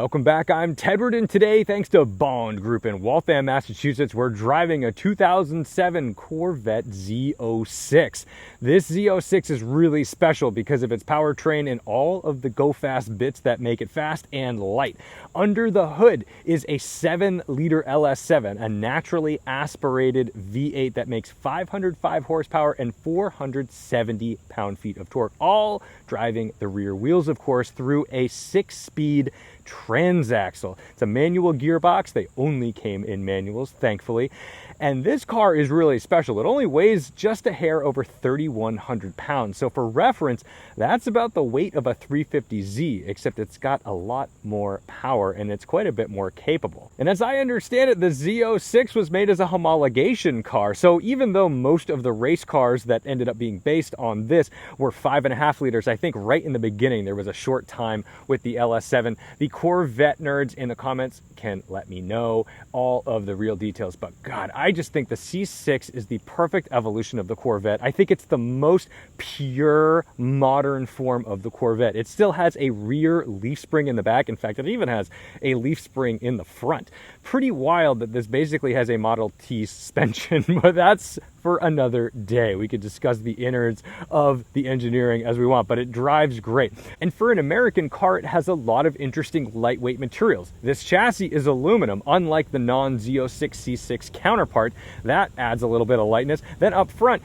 Welcome back, I'm Tedward, and today, thanks to Bond Group in Waltham, Massachusetts, we're driving a 2007 Corvette Z06. This Z06 is really special because of its powertrain and all of the go-fast bits that make it fast and light. Under the hood is a 7-liter LS7, a naturally aspirated V8 that makes 505 horsepower and 470 pound-feet of torque, all driving the rear wheels, of course, through a 6-speed transaxle. It's a manual gearbox. They only came in manuals, thankfully. And this car is really special. It only weighs just a hair over 3,100 pounds. So for reference, that's about the weight of a 350Z, except it's got a lot more power and it's quite a bit more capable. And as I understand it, the Z06 was made as a homologation car. So even though most of the race cars that ended up being based on this were 5.5 liters, I think right in the beginning there was a short time with the LS7. The Corvette nerds in the comments can let me know all of the real details, but God, I just think the C6 is the perfect evolution of the Corvette. I think it's the most pure modern form of the Corvette. It still has a rear leaf spring in the back. In fact, it even has a leaf spring in the front. Pretty wild that this basically has a Model T suspension, but that's for another day. We could discuss the innards of the engineering as we want, but it drives great. And for an American car, it has a lot of interesting lightweight materials. This chassis is aluminum, unlike the non-Z06 C6 counterpart. That adds a little bit of lightness. Then up front,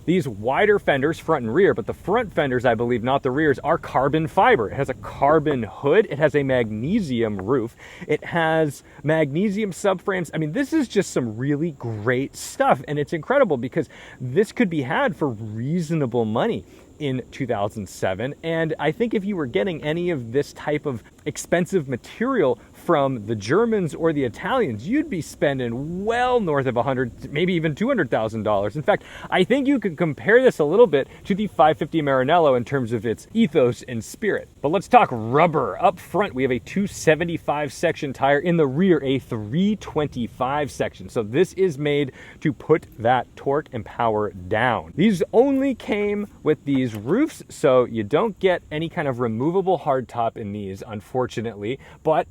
these wider fenders, front and rear, but the front fenders, I believe, not the rears, are carbon fiber. It has a carbon hood. It has a magnesium roof. It has magnesium subframes. I mean, this is just some really great stuff, and it's incredible because this could be had for reasonable money in 2007. And I think if you were getting any of this type of expensive material from the Germans or the Italians, you'd be spending well north of $100,000, maybe even $200,000. In fact, I think you could compare this a little bit to the 550 Maranello in terms of its ethos and spirit. But let's talk rubber. Up front, we have a 275 section tire. In the rear, a 325 section. So this is made to put that torque and power down. These only came with these roofs, so you don't get any kind of removable hardtop in these, unfortunately, but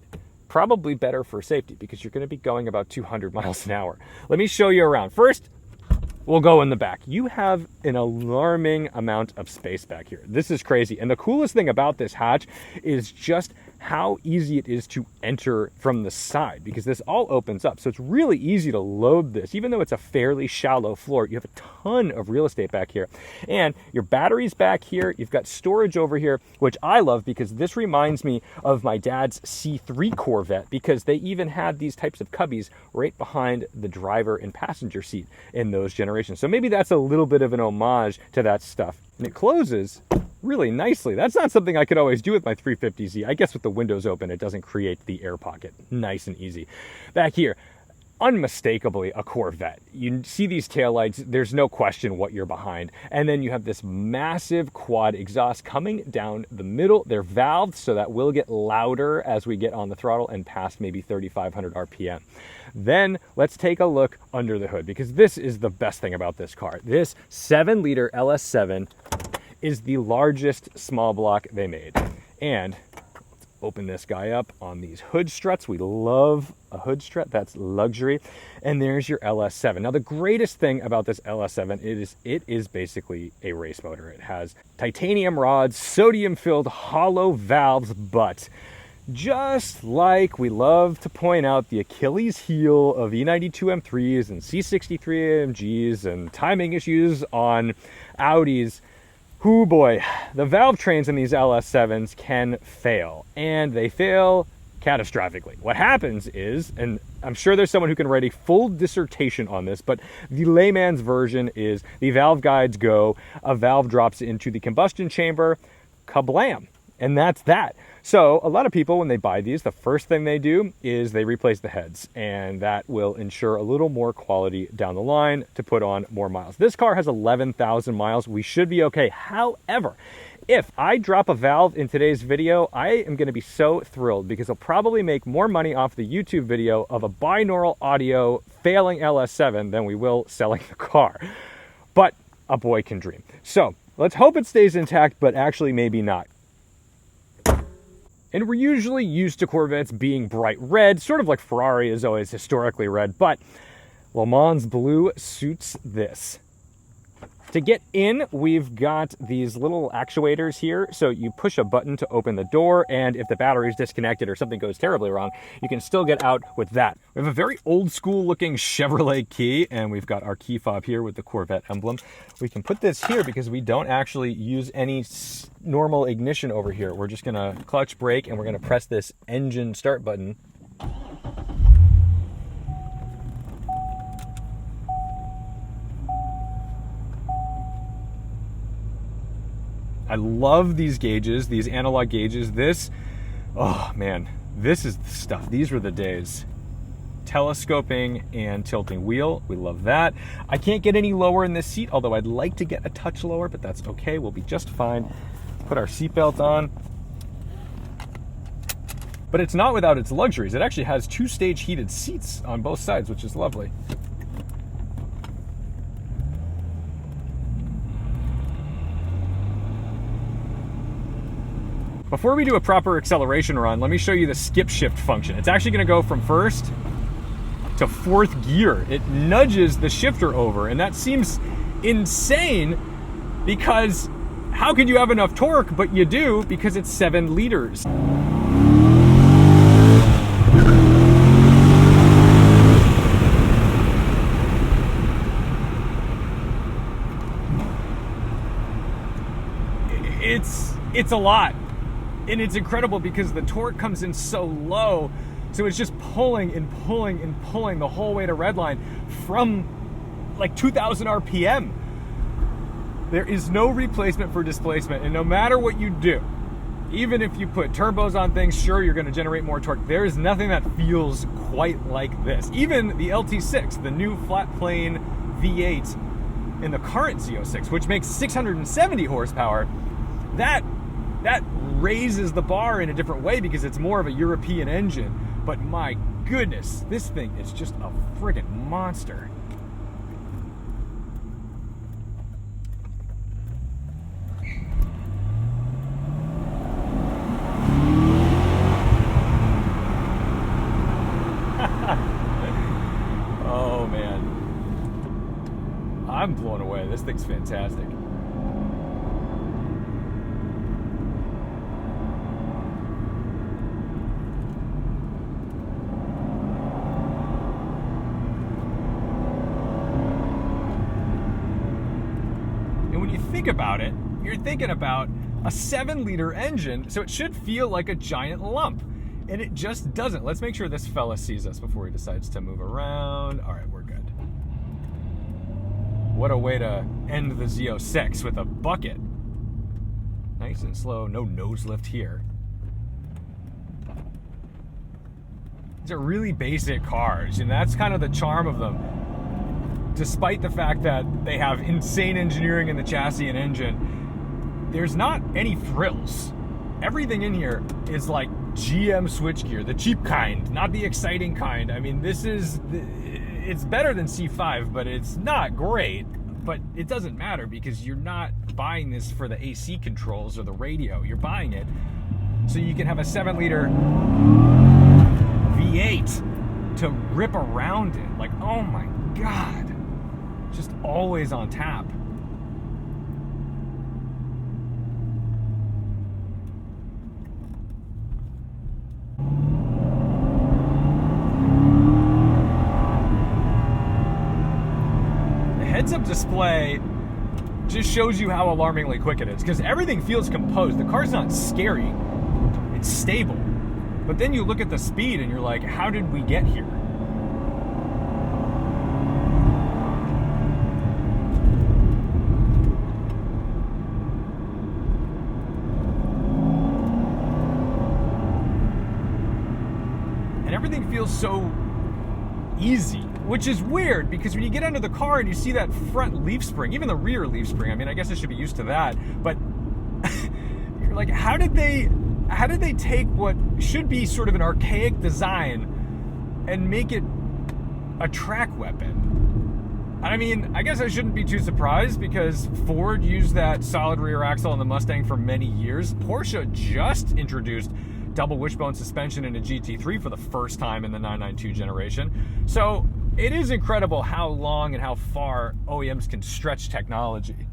probably better for safety because you're going to be going about 200 miles an hour. Let me show you around. First, we'll go in the back. You have an alarming amount of space back here. This is crazy. And the coolest thing about this hatch is just how easy it is to enter from the side because this all opens up. So it's really easy to load this. Even though it's a fairly shallow floor, you have a ton of real estate back here. And your battery's back here. You've got storage over here, which I love because this reminds me of my dad's C3 Corvette because they even had these types of cubbies right behind the driver and passenger seat in those generations. So maybe that's a little bit of an homage to that stuff. And it closes really nicely. That's not something I could always do with my 350Z. I guess with the windows open, it doesn't create the air pocket. Nice and easy. Back here, unmistakably a Corvette. You see these taillights, there's no question what you're behind. And then you have this massive quad exhaust coming down the middle. They're valved, so that will get louder as we get on the throttle and past maybe 3,500 RPM. Then let's take a look under the hood because this is the best thing about this car. This 7-liter LS7 is the largest small block they made. And let's open this guy up on these hood struts. We love a hood strut. That's luxury. And there's your LS7. Now, the greatest thing about this LS7 it is basically a race motor. It has titanium rods, sodium-filled hollow valves, but just like we love to point out the Achilles heel of E92 M3s and C63 AMGs and timing issues on Audis, oh boy, the valve trains in these LS7s can fail, and they fail catastrophically. What happens is, and I'm sure there's someone who can write a full dissertation on this, but the layman's version is the valve guides go, a valve drops into the combustion chamber, kablam, and that's that. So a lot of people, when they buy these, the first thing they do is they replace the heads, and that will ensure a little more quality down the line to put on more miles. This car has 11,000 miles. We should be okay. However, if I drop a valve in today's video, I am going to be so thrilled because I'll probably make more money off the YouTube video of a binaural audio failing LS7 than we will selling the car. But a boy can dream. So let's hope it stays intact, but actually maybe not. And we're usually used to Corvettes being bright red, sort of like Ferrari is always historically red, but Le Mans blue suits this. To get in, we've got these little actuators here. So you push a button to open the door, and if the battery is disconnected or something goes terribly wrong, you can still get out with that. We have a very old school looking Chevrolet key, and we've got our key fob here with the Corvette emblem. We can put this here because we don't actually use any normal ignition over here. We're just gonna clutch brake, and we're gonna press this engine start button. I love these gauges, these analog gauges. This, oh man, this is the stuff. These were the days. Telescoping and tilting wheel, we love that. I can't get any lower in this seat, although I'd like to get a touch lower, but that's okay, we'll be just fine. Put our seatbelt on. But it's not without its luxuries. It actually has 2-stage heated seats on both sides, which is lovely. Before we do a proper acceleration run, let me show you the skip shift function. It's actually gonna go from first to fourth gear. It nudges the shifter over, and that seems insane because how could you have enough torque? But you do, because it's 7 liters. It's a lot. And it's incredible because the torque comes in so low, so it's just pulling and pulling and pulling the whole way to redline from like 2,000 RPM. There is no replacement for displacement, and no matter what you do, even if you put turbos on things, sure, you're going to generate more torque. There is nothing that feels quite like this. Even the LT6, the new flat plane V8 in the current Z06, which makes 670 horsepower, that raises the bar in a different way because it's more of a European engine. But my goodness, this thing is just a friggin' monster. Oh man, I'm blown away. This thing's fantastic. Think about it, you're thinking about a 7-liter engine, so it should feel like a giant lump, and it just doesn't. Let's make sure this fella sees us before he decides to move around. All right, we're good. What a way to end the Z06 with a bucket. Nice and slow, no nose lift here. These are really basic cars, and that's kind of the charm of them. Despite the fact that they have insane engineering in the chassis and engine, there's not any frills. Everything in here is like GM switchgear, the cheap kind, not the exciting kind. I mean, it's better than C5, but it's not great. But it doesn't matter because you're not buying this for the AC controls or the radio. You're buying it so you can have a 7-liter V8 to rip around it. Like, oh my God. Just always on tap. The heads-up display just shows you how alarmingly quick it is, because everything feels composed. The car's not scary, it's stable. But then you look at the speed and you're like, how did we get here? Everything feels so easy, which is weird because when you get under the car and you see that front leaf spring, even the rear leaf spring, I mean, I guess I should be used to that, but you're like, how did they take what should be sort of an archaic design and make it a track weapon? I mean, I guess I shouldn't be too surprised because Ford used that solid rear axle on the Mustang for many years. Porsche just introduced double wishbone suspension in a GT3 for the first time in the 992 generation. So it is incredible how long and how far OEMs can stretch technology.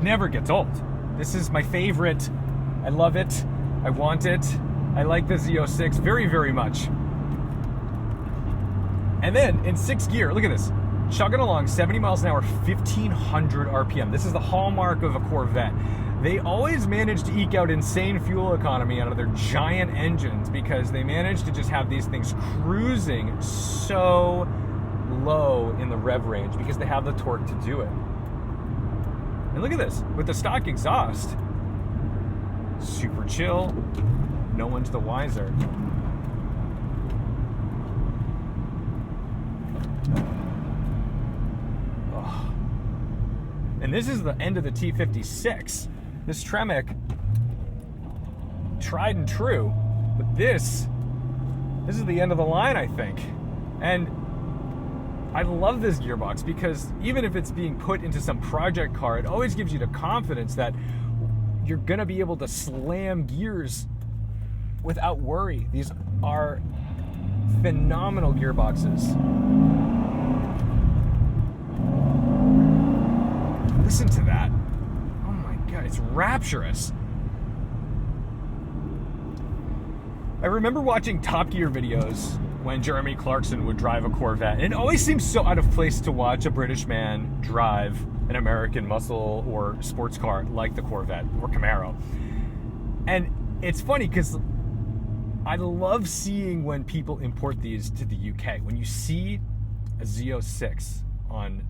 Never gets old. This is my favorite. I love it. I want it. I like the Z06 very, very much. And then in 6th gear, look at this. Chugging along 70 miles an hour, 1500 RPM. This is the hallmark of a Corvette. They always manage to eke out insane fuel economy out of their giant engines because they manage to just have these things cruising so low in the rev range because they have the torque to do it. And look at this, with the stock exhaust, super chill, no one's the wiser. Oh. And this is the end of the T56. This Tremec, tried and true, but this is the end of the line, I think. And I love this gearbox because even if it's being put into some project car, it always gives you the confidence that you're gonna be able to slam gears without worry. These are phenomenal gearboxes. Listen to that. Oh my God, it's rapturous. I remember watching Top Gear videos when Jeremy Clarkson would drive a Corvette. And it always seems so out of place to watch a British man drive an American muscle or sports car like the Corvette or Camaro. And it's funny because I love seeing when people import these to the UK. When you see a Z06 on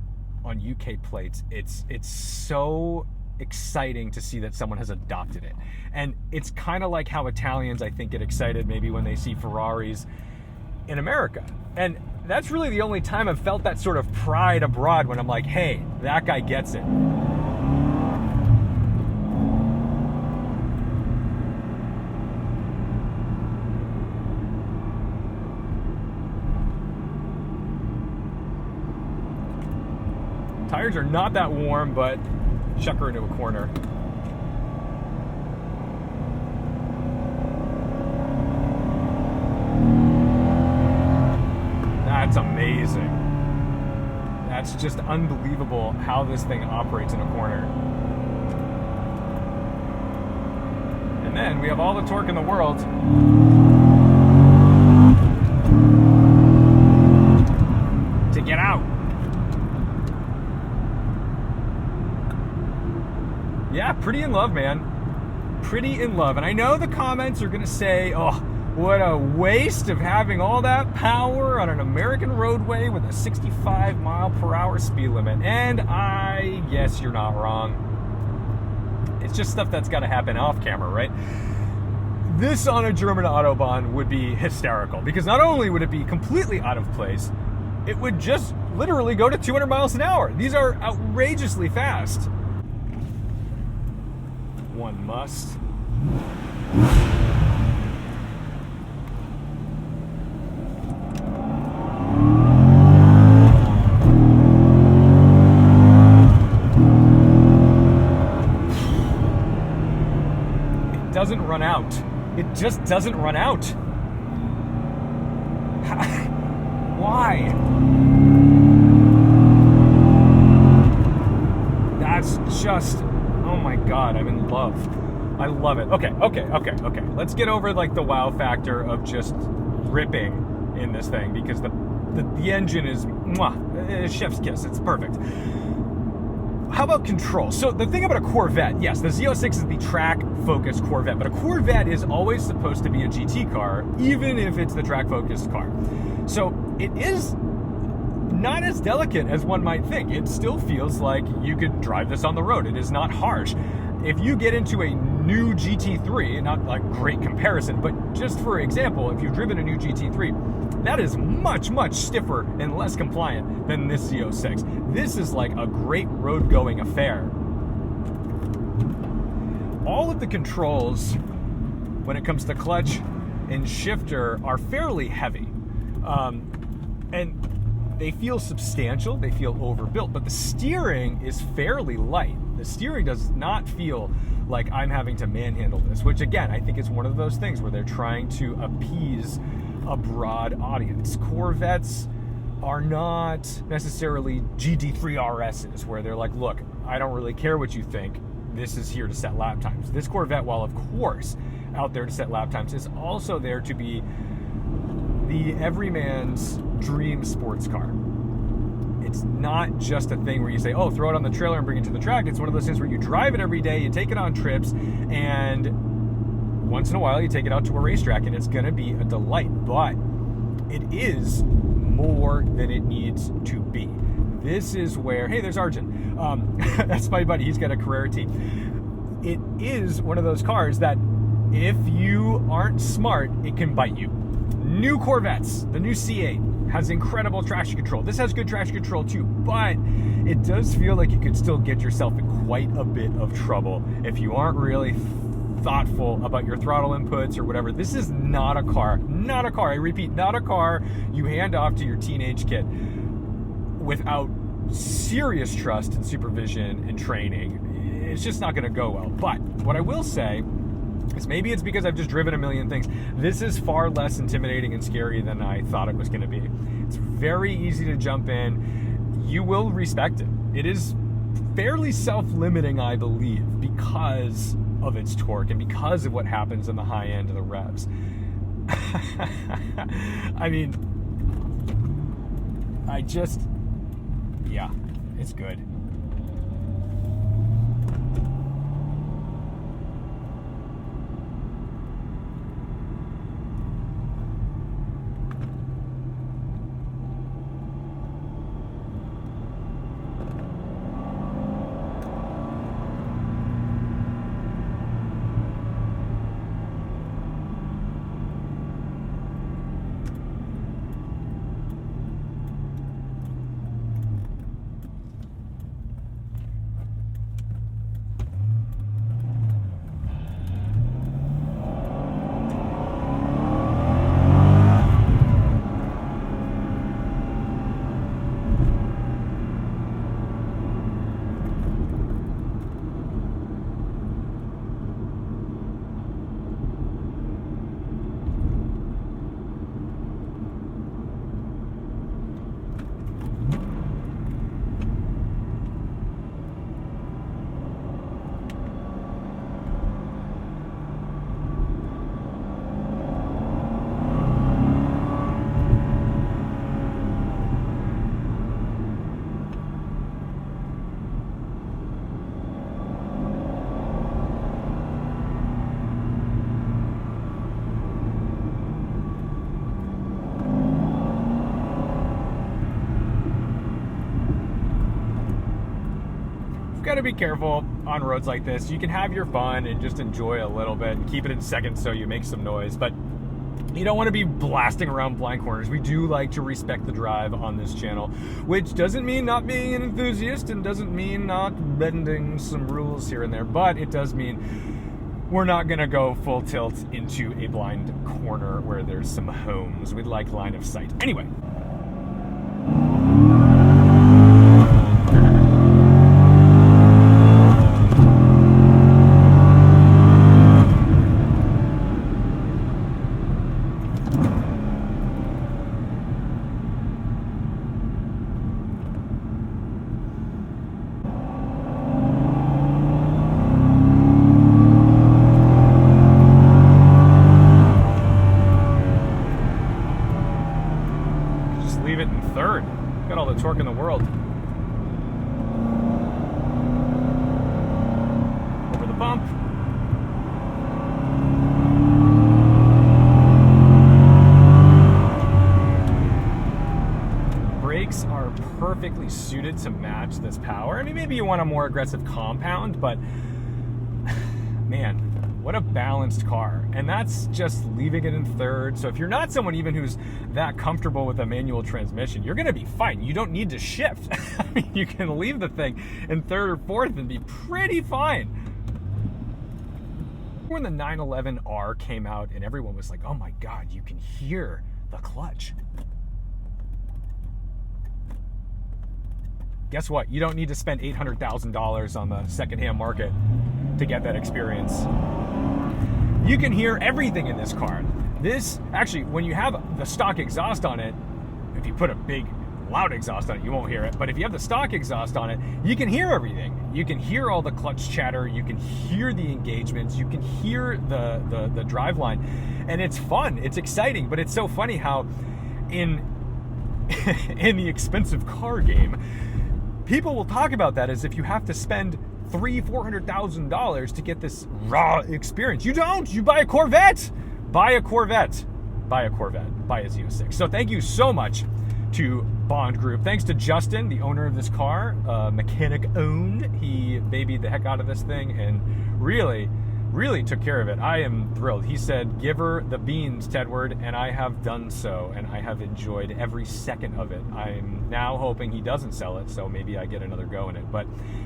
UK plates, it's so exciting to see that someone has adopted it. And it's kind of like how Italians, I think, get excited maybe when they see Ferraris in America. And that's really the only time I've felt that sort of pride abroad, when I'm like, hey, that guy gets it. Tires are not that warm, but chuck her into a corner. That's amazing. That's just unbelievable how this thing operates in a corner. And then we have all the torque in the world. To get out. Yeah, pretty in love, man. Pretty in love. And I know the comments are going to say, oh, what a waste of having all that power on an American roadway with a 65 mile per hour speed limit. And I guess you're not wrong. It's just stuff that's got to happen off camera, right? This on a German Autobahn would be hysterical, because not only would it be completely out of place, it would just literally go to 200 miles an hour. These are outrageously fast. One must. Doesn't run out. It just doesn't run out. Why? That's just, oh my God, I'm in love. I love it. Okay. Let's get over like the wow factor of just ripping in this thing, because the engine is chef's kiss. It's perfect. How about control? So the thing about a Corvette, yes, the Z06 is the track-focused Corvette, but a Corvette is always supposed to be a GT car, even if it's the track-focused car. So it is not as delicate as one might think. It still feels like you could drive this on the road. It is not harsh. If you get into a new GT3, not like great comparison, but just for example, if you've driven a new GT3, that is much, much stiffer and less compliant than this Z06. This is like a great road-going affair. all of the controls when it comes to clutch and shifter are fairly heavy. And they feel substantial, they feel overbuilt, but the steering is fairly light. The steering does not feel like I'm having to manhandle this, which again, I think is one of those things where they're trying to appease a broad audience. Corvettes are not necessarily GT3 RSs where they're like, look, I don't really care what you think. This is here to set lap times. This Corvette, while of course out there to set lap times, is also there to be the everyman's dream sports car. It's not just a thing where you say, oh, throw it on the trailer and bring it to the track. It's one of those things where you drive it every day, you take it on trips, and once in a while you take it out to a racetrack, and it's going to be a delight. But it is more than it needs to be. This is where, hey, there's Arjun. That's my buddy. He's got a Carrera T. It is one of those cars that if you aren't smart, it can bite you. New Corvettes, the new C8 has incredible traction control. This has good traction control too, but it does feel like you could still get yourself in quite a bit of trouble if you aren't really thoughtful about your throttle inputs or whatever. This is not a car, I repeat, not a car you hand off to your teenage kid without serious trust and supervision and training. It's just not gonna go well. But what I will say is maybe it's because I've just driven a million things. This is far less intimidating and scary than I thought it was gonna be. It's very easy to jump in. You will respect it. It is fairly self-limiting, I believe, because of its torque and because of what happens in the high end of the revs. I mean, yeah, it's good. Got to be careful on roads like this. You can have your fun and just enjoy a little bit and keep it in seconds so you make some noise, but you don't want to be blasting around blind corners. We do like to respect the drive on this channel, which doesn't mean not being an enthusiast and doesn't mean not bending some rules here and there, but it does mean we're not going to go full tilt into a blind corner where there's some homes. We'd like line of sight. Anyway. Torque in the world. Over the bump. Brakes are perfectly suited to match this power. I mean, maybe you want a more aggressive compound, but man, what a balanced car. And that's just leaving it in third. So if you're not someone even who's that comfortable with a manual transmission, you're gonna be fine. You don't need to shift. I mean, you can leave the thing in third or fourth and be pretty fine. When the 911R came out and everyone was like, oh my God, you can hear the clutch. Guess what? You don't need to spend $800,000 on the secondhand market to get that experience. You can hear everything in this car. This, actually, when you have the stock exhaust on it, if you put a big, loud exhaust on it, you won't hear it. But if you have the stock exhaust on it, you can hear everything. You can hear all the clutch chatter. You can hear the engagements. You can hear the driveline. And it's fun. It's exciting. But it's so funny how in the expensive car game, people will talk about that as if you have to spend $300,000-$400,000 to get this raw experience. You don't. You buy a Corvette. Buy a Corvette. Buy a Corvette. Buy a Z06. So thank you so much to Bond Group. Thanks to Justin, the owner of this car, mechanic owned. He babied the heck out of this thing and really took care of it. I am thrilled. He said, give her the beans, Tedward, and I have done so, and I have enjoyed every second of it. I'm now hoping he doesn't sell it, so maybe I get another go in it. But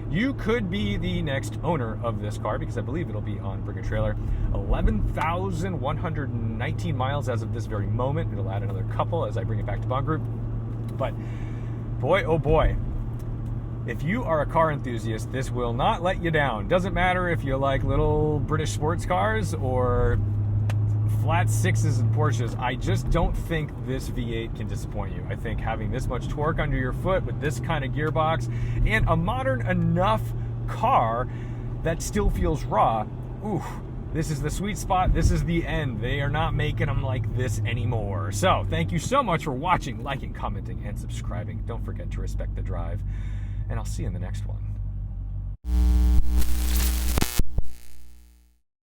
you could be the next owner of this car, because I believe it'll be on Bring a Trailer. 11,119 miles as of this very moment. It'll add another couple as I bring it back to Bond Group. But boy, oh boy, if you are a car enthusiast, this will not let you down. Doesn't matter if you like little British sports cars or flat sixes and Porsches. I just don't think this V8 can disappoint you. I think having this much torque under your foot with this kind of gearbox and a modern enough car that still feels raw, ooh, this is the sweet spot. This is the end. They are not making them like this anymore. So thank you so much for watching, liking, commenting, and subscribing. Don't forget to respect the drive. And I'll see you in the next one.